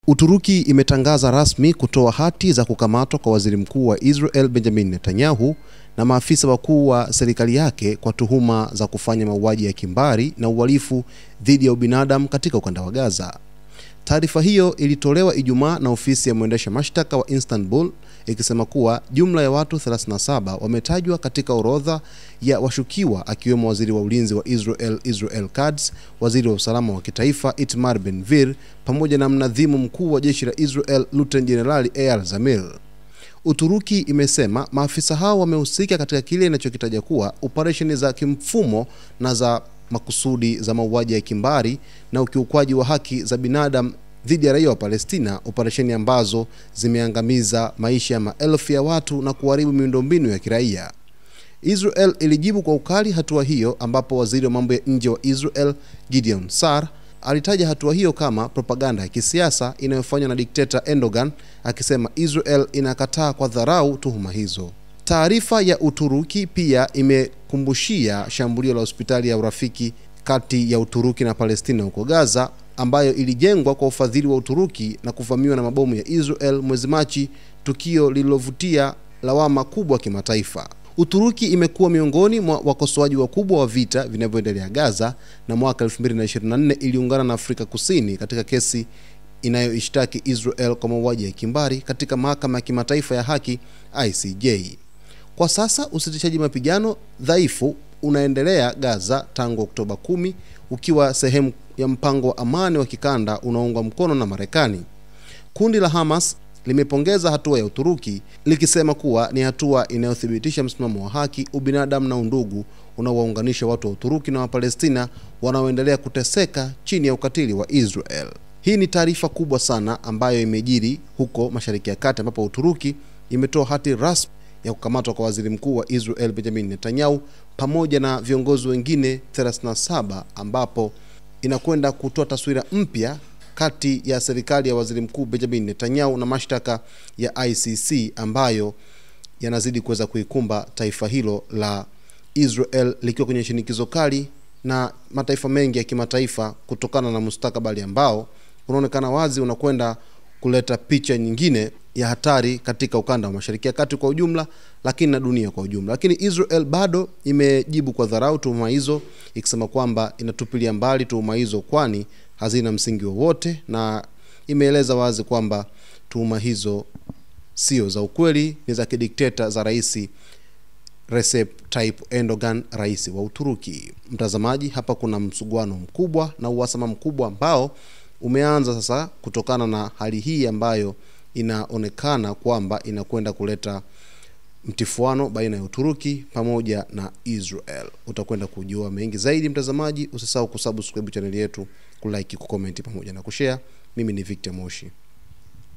Uturuki imetangaza rasmi kutoa hati za kukamatwa kwa waziri mkuu wa Israel Benjamin Netanyahu na maafisa wakuu wa serikali yake kwa tuhuma za kufanya mauaji ya kimbari na uhalifu dhidi ya ubinadamu katika ukanda wa Gaza. Taarifa hiyo ilitolewa Ijumaa na ofisi ya mwendesha mashtaka wa Istanbul ikisema kuwa jumla ya watu 37 wametajwa katika orodha ya washukiwa, akiwemo waziri wa ulinzi wa Israel Katz, waziri wa usalama wa kitaifa Itamar Ben-Gvir, pamoja na mnadhimu mkuu wa jeshi la Israel Lieutenant General Eyal Zamir. Uturuki imesema maafisa hao wamehusika katika kile inachokitaja kuwa operesheni za kimfumo na za makusudi za mauaji ya kimbari na ukiukwaji wa haki za binadamu dhidi ya raia wa Palestina, operesheni ambazo zimeangamiza maisha ya maelfu ya watu na kuharibu miundombinu ya kiraia. Israel ilijibu kwa ukali hatua hiyo, ambapo waziri wa mambo ya nje wa Israel Gideon Sa'ar alitaja hatua hiyo kama propaganda ya kisiasa inayofanywa na dikteta Erdogan, akisema Israel inakataa kwa dharau tuhuma hizo. Taarifa ya Uturuki pia imekumbushia shambulio la hospitali ya urafiki kati ya Uturuki na Palestina huko Gaza, ambayo ilijengwa kwa ufadhili wa Uturuki na kuvamiwa na mabomu ya Israel mwezi Machi, tukio lililovutia lawama kubwa kimataifa. Uturuki imekuwa miongoni mwa wakosoaji wakubwa wa vita vinavyoendelea Gaza, na mwaka 2024 iliungana na Afrika Kusini katika kesi inayoishtaki Israel kwa mauaji ya kimbari katika mahakama ya kimataifa ya haki ICJ. Kwa sasa usitishaji mapigano dhaifu unaendelea Gaza tangu Oktoba 10, ukiwa sehemu ya mpango wa amani wa kikanda unaoungwa mkono na Marekani. Kundi la Hamas limepongeza hatua ya Uturuki likisema kuwa ni hatua inayothibitisha msimamo wa haki, ubinadamu na undugu unaowaunganisha watu wa Uturuki na wa Palestina wanaoendelea kuteseka chini ya ukatili wa Israel. Hii ni taarifa kubwa sana ambayo imejiri huko Mashariki ya Kati, ambapo Uturuki imetoa hati rasmi ya kukamatwa kwa waziri mkuu wa Israel Benjamin Netanyahu pamoja na viongozi wengine 37, ambapo inakwenda kutoa taswira mpya kati ya serikali ya waziri mkuu Benjamin Netanyahu na mashtaka ya ICC ambayo yanazidi kuweza kuikumba taifa hilo la Israel, likiwa kwenye shinikizo kali na mataifa mengi ya kimataifa kutokana na mustakabali ambao unaonekana wazi unakwenda kuleta picha nyingine ya hatari katika ukanda wa Mashariki ya Kati kwa ujumla, lakini na dunia kwa ujumla. Lakini Israel bado imejibu kwa dharau tuhuma hizo, ikisema kwamba inatupilia mbali tuhuma hizo kwani hazina msingi wowote, na imeeleza wazi kwamba tuhuma hizo sio za ukweli, ni za kidikteta za Rais Recep Tayyip Erdogan, rais wa Uturuki. Mtazamaji, hapa kuna msuguano mkubwa na uhasama mkubwa ambao umeanza sasa kutokana na hali hii ambayo inaonekana kwamba inakwenda kuleta mtifuano baina ya Uturuki pamoja na Israel. Utakwenda kujua mengi zaidi mtazamaji. Usisahau kusubscribe channel yetu, kulike, kucomment pamoja na kushare. Mimi ni Victor Moshi.